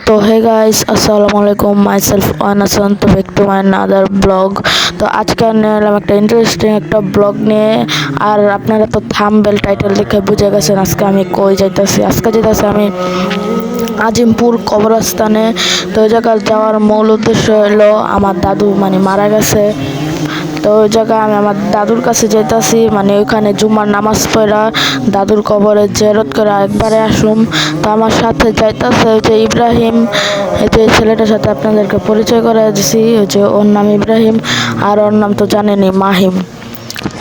তো hey guys, আসসালামু আলাইকুম। মাইসেলফ আনাসান, তো back to my another blog. তো আজকে আমি এলাম একটা ইন্টারেস্টিং একটা ব্লগ নিয়ে। আর আপনারা তো থাম্বনেল টাইটেল দেখে বুঝে গেছেন আজকে আমি কই যাইতেছি। আজকে যাইতেছি আমি আজিমপুর কবরস্থানে। তো ওই জায়গায় যাওয়ার মূল উদ্দেশ্য হলো আমার দাদু মারা গেছে। তো ওই জায়গায় আমি আমার দাদুর কাছে যেতেছি, ওইখানে জুমার নামাজ পড়া দাদুর কবরে জিয়ারত করে একবারে আসুম। তো আমার সাথে যাইতেছে ওই যে ইব্রাহিম, এই যে ছেলেটার সাথে আপনাদেরকে পরিচয় করে দিছি, ওই যে ওর নাম ইব্রাহিম আর ওর নাম তো জানেনই মাহিম।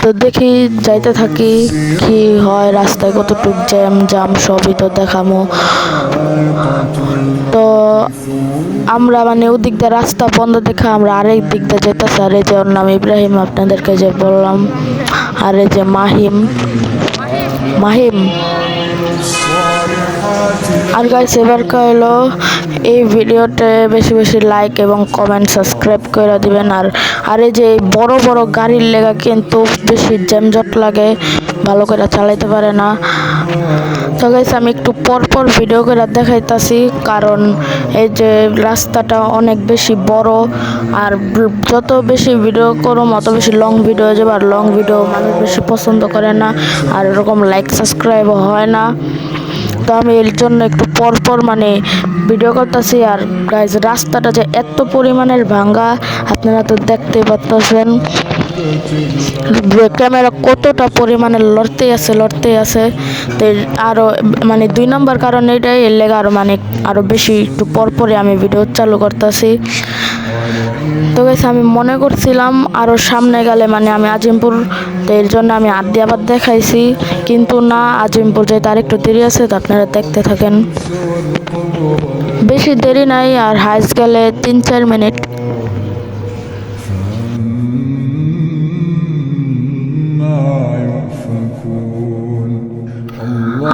তো দেখি যাইতে থাকি কি হয়, রাস্তায় কতটুক জাম সবই তো দেখামো। তো আমরা ওদিক দিয়ে রাস্তা বন্ধ দেখে আমরা আরেক দিক দিয়ে যেতেছি। আর এই যে ওর নাম ইব্রাহিম আপনাদেরকে যে বললাম, আর এই যে মাহিম। আর গাইস, এবার হলো এই ভিডিওতে বেশি বেশি লাইক এবং কমেন্ট সাবস্ক্রাইব করে দিবেন। আর এই যে বড় বড় গাড়ির লেগা কিন্তু বেশি জ্যামজট লাগে, ভালো করে চালাইতে পারে না। তো গাইস, আমি একটু পর ভিডিও করে দেখাইতাছি, কারণ এই যে রাস্তাটা অনেক বেশি বড়। আর যত বেশি ভিডিও করুম অত বেশি লং ভিডিও হয়ে যাবে, আর লং ভিডিও মানুষ বেশি পছন্দ করে না, আর এরকম লাইক সাবস্ক্রাইবও হয় না। তো আমি এর জন্য একটু পর ভিডিও করতেছি। আর গাইজ, রাস্তাটা যে এত পরিমাণের ভাঙ্গা আপনারা তো দেখতেই পাচ্ছেন, ক্যামেরা কতটা পরিমাণে লড়তে আছে। তো আরো 2 নম্বর কারণ এটাই, এর লেগে আরো বেশি একটু পরে আমি ভিডিও চালু করতেছি। তো গাইস, আমি মনে করছিলাম আরো সামনে গেলে আমি আজিমপুর, তো এর জন্য আমি আবার দেখাইছি, কিন্তু না, আজিমপুর যেতে আর একটু দেরি আছে। তো আপনারা দেখতে থাকেন, বেশি দেরি নাই, আর হাইস গেলে 3-4 মিনিট।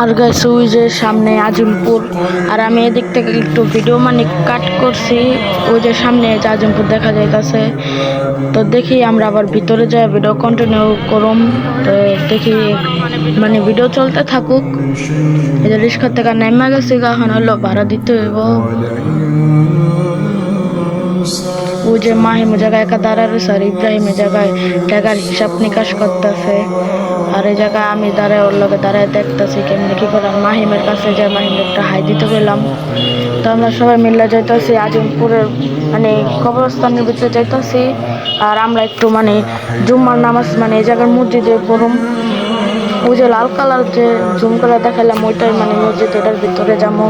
আর গাইস, ওই যে সামনে আজিমপুর, আর আমি এদিক থেকে একটু ভিডিও কাট করছি। ওই যে সামনে যে আজিমপুর দেখা যাইতেছে। তো দেখি আমরা আবার ভিতরে যাই, ভিডিও কন্টিনিউ করুম। তো দেখি ভিডিও চলতে থাকুক। এই যে রিক্সা থেকে নেমে গেছি, এখন হলো ভাড়া দিতে হইব। ওই যে মাহিম জায়গায় একা দাঁড়া রয়েছে, আর ইব্রাহিমের জায়গায় টাকার হিসাব নিকাশ করতেছে। আর এই জায়গায় আমি দাঁড়ায় ওর লগে দাঁড়ায় দেখতেছি কেমনি কি করে। মাহিমের কাছে যে মাহিমের একটা হাই দিতে গেলাম। তো আমরা সবাই মিলে যাইতেছি আজিমপুরের কবরস্থানের ভিতরে যাইতেছি। আর আমরা একটু জুম্মার নামাজ এই জায়গার মসজিদে পড়ুম। ওই যে লাল কালার যে জুম করে দেখালাম, ওইটাই মসজিদ, ওটার ভিতরে যাবো,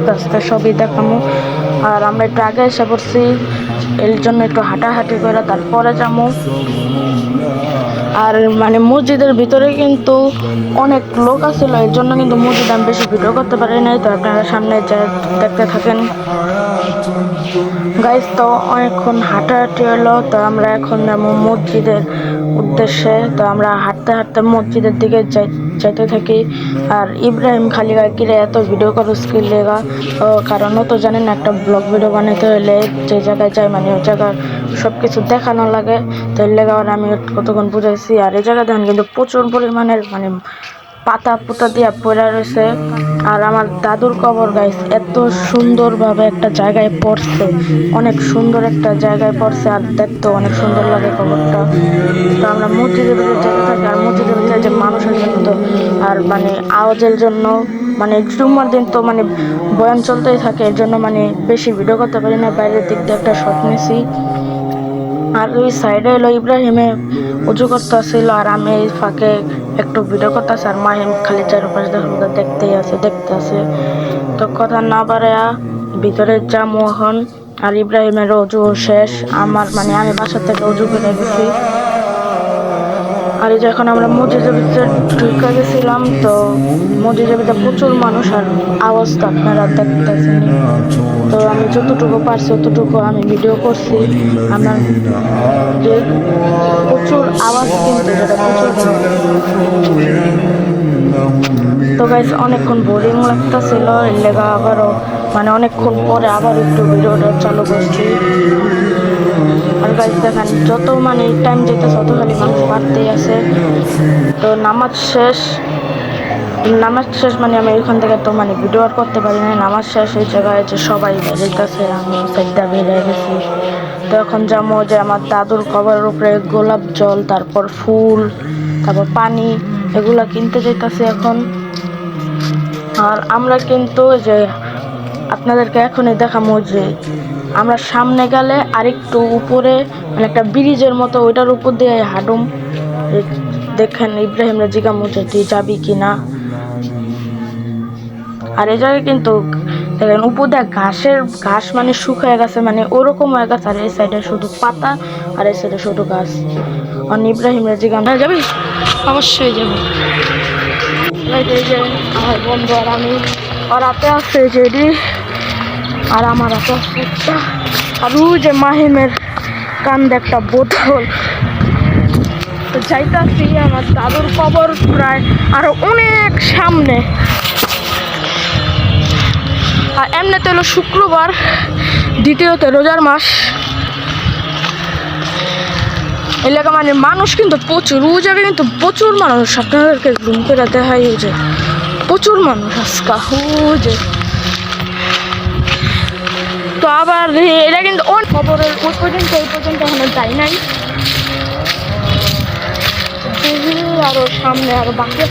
রাস্তা সবই দেখামো। আর আমরা একটু আগে এসে পড়ছি, এর জন্য একটু হাঁটাহাঁটি করে তারপরে যাবো। আর মসজিদের ভিতরে কিন্তু অনেক লোক আছিল, এর জন্য কিন্তু মসজিদ আমি বেশি ভিডিও করতে পারি নাই। তো আপনারা সামনে যা দেখতে থাকেন গাইস। তো অনেকক্ষণ হাঁটাহাঁটি হলো, তো আমরা এখন যাবো মসজিদের উদ্দেশ্যে। তো আমরা হাঁটতে হাঁটতে মসজিদের দিকে যাইতে থাকি। আর ইব্রাহিম খালি গায়ে কিরে এত ভিডিও করো স্কিল লেগা, কারণ ও তো জানেন একটা ব্লগ ভিডিও বানাতে হলে যে জায়গায় যায় ওই জায়গার সব কিছু দেখানো লাগে। তো এর লেগা আমি কতক্ষণ বুঝাইছি। আর এই জায়গা দেখেন কিন্তু প্রচুর পরিমাণের পাতা পুতা দিয়া পড়া রয়েছে। আর আমার দাদুর কবর গাইস এত সুন্দরভাবে একটা জায়গায় পড়ছে, অনেক সুন্দর একটা জায়গায় পড়ছে, আর দেখতেও অনেক সুন্দর লাগে কবরটা। তো আমরা মসজিদের ভিতরে যেতে থাকি, আর মসজিদের ভিতরে যে মানুষের জন্য তো আর আওয়াজের জন্য জুম্মার দিন তো বয়ান চলতেই থাকে, এর জন্য বেশি ভিডিও করতে পারি না। বাইরের দিক দিয়ে একটা শট নিছি। আর ওই সাইডে হলো ইব্রাহিমে উঁচু করতেছিল, আর আমি এই ফাঁকে একটু ভিডিও করতেছি। আর মাহিম খালি চারপাশে দেখতে আছে। তো কথা না বাড়ায়া ভিতরে যাবো এখন। আর ইব্রাহিমের অজু শেষ, আমার আমি বাসার থেকে অজু করে গেছি। আর এই যে এখন আমরা মসজিদের ভিতরে ঢুকে গেছিলাম। তো মসজিদের ভিতরে প্রচুর মানুষ, আর আওয়াজটা আপনারা দেখতেছেন। তো আমি যতটুকু পারছি ততটুকু আমি ভিডিও করছি। আমার যে প্রচুর আওয়াজ, কিন্তু যেটা প্রচুর। তো গাইস, অনেকক্ষণ বোরিং লাগতেছিল, এর লেগা আবারও অনেকক্ষণ পরে আবার একটু ভিডিওটা চালু করছি। আর গাইস দেখেন, যত টাইম যেতেছে তত খালি মানুষ বাড়তেই আছে। তো নামাজ শেষ, নামাজ শেষ মানে আমি এখান থেকে তো মানে ভিডিও আর করতে পারি না। নামাজ শেষ এই জায়গায় যে সবাই বেরিয়েছে, আমি সাইডটা বেরিয়ে গেছি। তো এখন যাবো যে আমার দাদুর কবরের উপরে গোলাপ জল, তারপর ফুল, তারপর পানি এগুলা কিনতে যেতেছি এখন। আর আমরা কিন্তু যে আপনাদেরকে এখনই দেখাবো যে আমরা সামনে গেলে আরেকটু উপরে মানে একটা ব্রিজের মতো, ওইটার উপর দিয়ে হাঁটুম। দেখেন ইব্রাহিমরা জিজ্ঞামো যে তুই যাবি কিনা। আর এই জায়গায় কিন্তু দেখেন উপর দিয়ে ঘাস মানে শুকিয়ে গেছে, মানে ওরকম হয়ে গেছে। আর এই সাইডে শুধু পাতা আর এই সাইডে শুধু ঘাস। আর ইব্রাহিমরা জিজ্ঞাম যাবি, অবশ্যই যাবো। এই যে আমার বন্ধু আর আমি, আর হাতে আছে যেটি, আর আমার হাতে আছে একটা, আর ওই যে মাহিমের কান্দে একটা বোতল। তো যাইতাছি আমার দাদুর কবর প্রায় আরো অনেক সামনে। আর এমনিতে হলো শুক্রবার, দ্বিতীয়তে রোজার মাস, এলাকা মানে মানুষ কিন্তু প্রচুর, ওই জায়গায় কিন্তু প্রচুর মানুষ। আপনাদেরকে ঘুম করে দেখাই যে প্রচুর মানুষ আজকা যে। তো আবার এটা কিন্তু অনেক খবরের ওই পর্যন্ত এখনো যাই নাই, আরো সামনে আরো বাকি।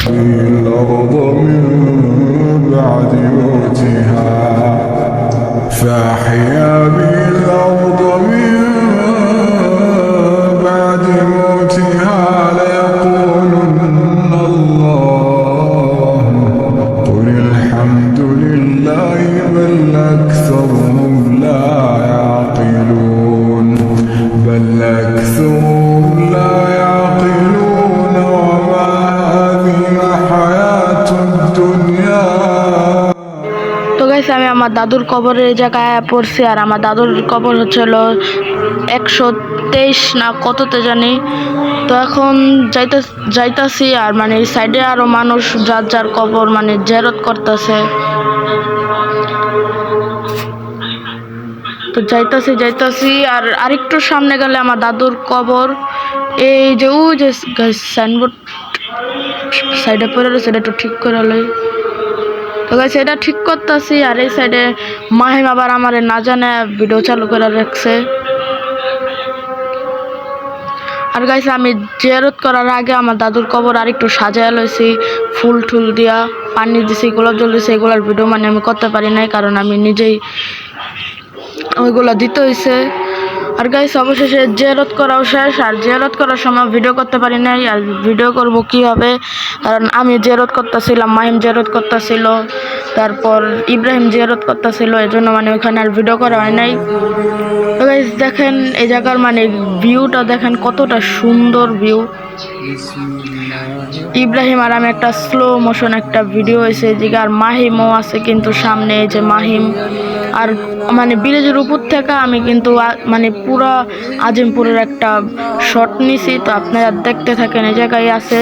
আমি আমার দাদুর কবরের জায়গায় পড়ছি। আর আমার দাদুর কবর হচ্ছিল 123 না কততে জানি। তো এখন যাইতাছি। আর মানে এই সাইডে আরো মানুষ যার যার কবর মানে জিয়ারত করতেছে। তো যাইতাছি আর আরেকটু সামনে গেলে আমার দাদুর কবর। এই যে ওই যে সাইনবোর্ড সাইডে পড়ে রয়েছে, এটা একটু ঠিক করে লই। তো গাইস এটা ঠিক করতেছি। আর এই সাইডে মাহিম আবার আমার না জানে ভিডিও চালু করে রাখছে। আর গাইস আমি জিয়ারত করার আগে আমার দাদুর কবর আর একটু সাজায় লইছি, ফুল টুল দিয়া, পানি দিছি, গোলাপ জল দিছি। এগুলার ভিডিও মানে আমি করতে পারি নাই, কারণ আমি নিজেই ওইগুলা দিতে হয়েছে। আর গাইস অবশেষে জিয়ারত করাও শেষ। আর জিয়ারত করার সময় ভিডিও করতে পারি নাই। আর ভিডিও করব কিভাবে, কারণ আমি জিয়ারত করতেছিলাম, মাহিম জিয়ারত করতেছিল, তারপর ইব্রাহিম জিয়ারত করতেছিল, এই জন্য মানে ওইখানে আর ভিডিও করা হয় নাই। তো গাইস দেখেন এই জায়গার মানে ভিউটা দেখেন কতটা সুন্দর ভিউ। ইব্রাহিম আর আমি একটা স্লো মোশন একটা ভিডিও হয়েছে যেটা। আর মাহিমও আছে কিন্তু সামনে, এই যে মাহিম। আর মানে ব্রিজের উপর থেকে আমি কিন্তু মানে পুরা আজিমপুরের একটা শট নিছি। তো আপনারা দেখতে থাকেন, এই জায়গায় আছে।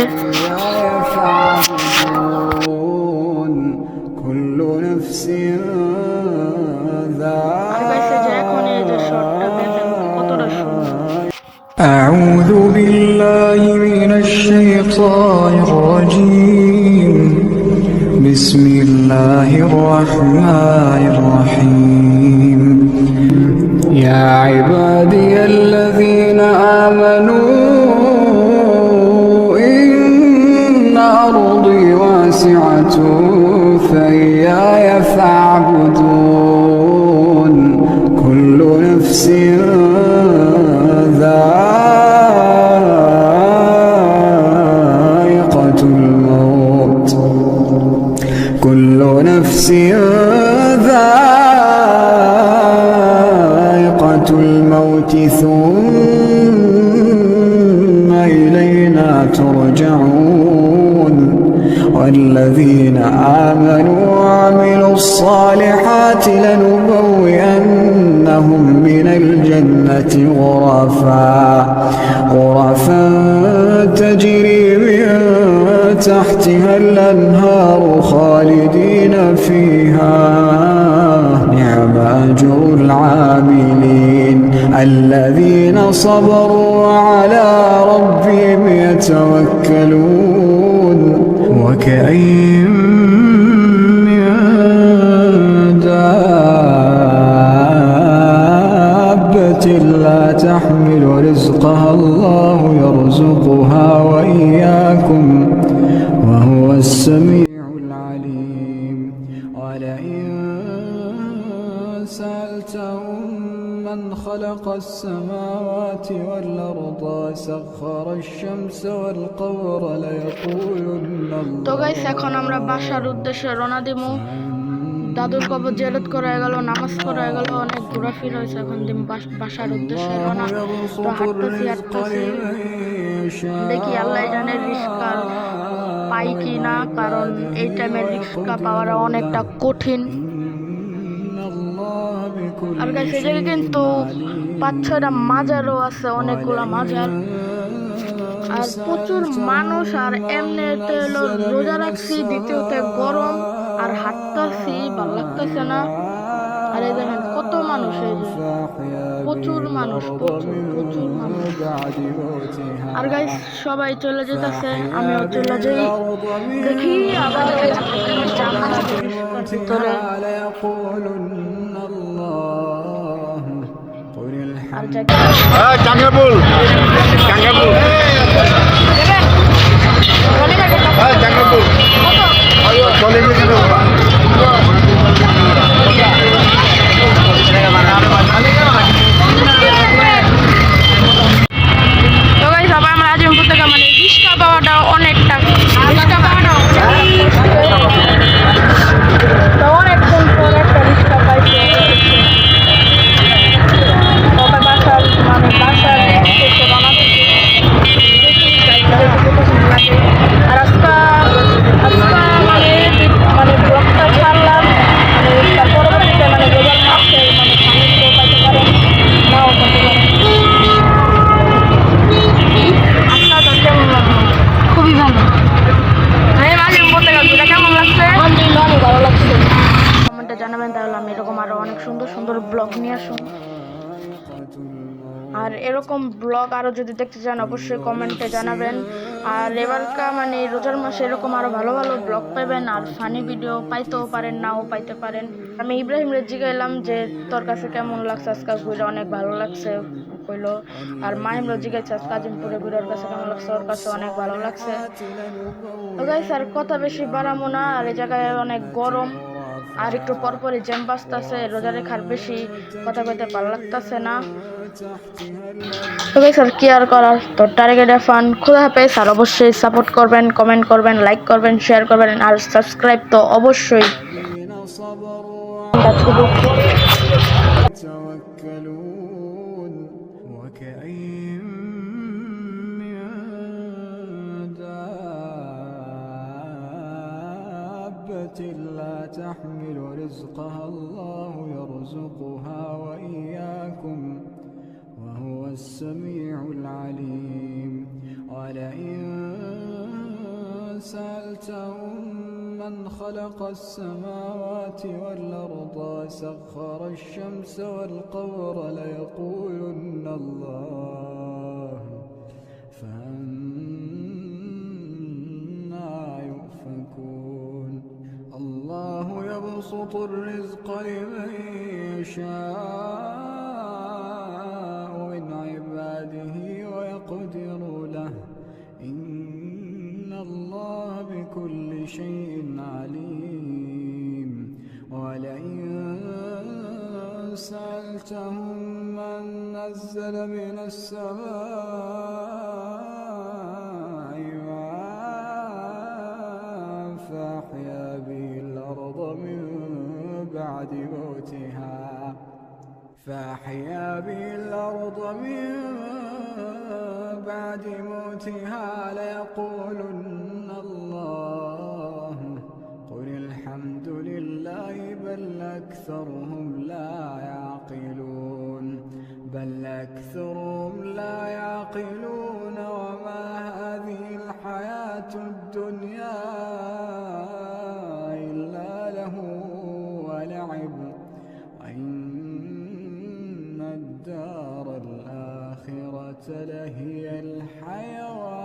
أعوذ بالله من الشيطان الرجيم بسم الله الرحمن الرحيم يا عبادي الذين آمنوا إن أرضي واسعة فإياي فاعبدون كل نفس ذائقة الموت ثم إلينا ترجعون والذين آمنوا وعملوا الصالحات لنبوئنهم من الجنة غرفا تجري من تحتها الأنهار خالدين فيها نعم أجر العاملين الذين صبروا وعلى ربهم يتوكلون وكأين سألتهم من خلق السماوات والأرض وسخر الشمس والقمر ليقولن الله তো গাইস এখন আমরা বাসার উদ্দেশ্যে রওনা দিমু। দাদুর কবর জিয়ারত করা হয়ে গেল, নামাজ পড়া হয়ে গেল, অনেক ঘোরাফেরা হয়েছে। এখন দিন বাসার উদ্দেশ্যে রওনা। তো হাঁটতেছি দেখি আল্লাহ জানে রিস্কা পাই কি না, কারণ এই টাইমে রিস্কা পাওয়াটা অনেকটা কঠিন। আর গাইস এই জায়গায় কিন্তু 5-6টা মাজারও আছে, অনেকগুলা মাজার, আর প্রচুর মানুষ। আর এমনিতে হলো রোজা রাখছি, দ্বিতীয়তে গরম, আর হাঁটতেছি ভালো লাগতেছে না। আর এই দেখেন কত মানুষ, এই যে প্রচুর মানুষ, প্রচুর মানুষ। আর গাইস সবাই চলে যেতেছে, আমিও চলে যাই। দেখি আবার ভিতরে আর Cangkabul. Cangkabul. Ayo, boleh begitu. তো গাইস সবাই আমরা আজিমপুর থেকে মানে রিক্সা পাওয়াটা অনেকটা তো অনেকক্ষণ পর একটা রিক্সা পাইছি। তবে বাসার উদ্দেশ্যে রওনা দিচ্ছি। আর আজকে মানে ব্লগটা ছাড়লাম, তার পরবর্তীতে মানে রোজার মাসে মানে পানিগুলো পাইতে পারেন, নাও পাইতে পারেন। আপনার কেমন লাগলো? খুবই ভালো। আমি মাঝে বলতে গেছি কেমন লাগছে? অনেক ভালো লাগছে। কমেন্টে জানাবেন, তাহলে আমি এরকম আরো অনেক সুন্দর সুন্দর ব্লগ নিয়ে আসুন। আর এরকম ব্লগ আরো যদি দেখতে চান অবশ্যই কমেন্টে জানাবেন। আর এবারকার মানে রোজার মাসে এরকম আরো ভালো ভালো ব্লগ পাবেন, আর ফানি ভিডিও পাইতেও পারেন, নাও পাইতে পারেন। আমি ইব্রাহিমরে জিজ্ঞাসলাম যে তোর কাছে কেমন লাগছে, আজকে ঘুরে অনেক ভালো লাগছে কইলো। আর মাহিমরে জিজ্ঞাসা আজকে আজিমপুরে ঘুরে ওর কাছে কেমন লাগছে, ওর কাছে অনেক ভালো লাগছে। তো গাইস আর কথা বেশি বাড়াবো না, আর এই জায়গায় অনেক গরম, আর একটু পরপরই জ্যাম বাজতেছে, রোজা রেখার বেশি কথা কইতে ভালো লাগতেছে না। তো গাইস আর কি আর করার, তো টার্গেট ফান খোদা হাফেজ। আর অবশ্যই সাপোর্ট করবেন, কমেন্ট করবেন, লাইক করবেন, শেয়ার করবেন, আর সাবস্ক্রাইব তো অবশ্যই। يتوكلون وكأين من دابة لا تحمل رزقها الله يرزقها وإياكم وهو السميع العليم. ولئن سألتهم من خلق السماوات والأرض وسخر الشمس والقمر ليقولن الله فأنا يؤفكون. الله يبسط الرزق لمن يشاء من عباده ويقدر له إن الله بكل شيء عليم. ولئن سألتهم من نزل من السماء ماء فأحيا به الأرض من بعد موتها ليقولن الله قل الحمد لله بل أكثرهم لا يعقلون وما هذه الحياة الدنيا إلا له ولعب وإن الدار الآخرة لهي الحيوان.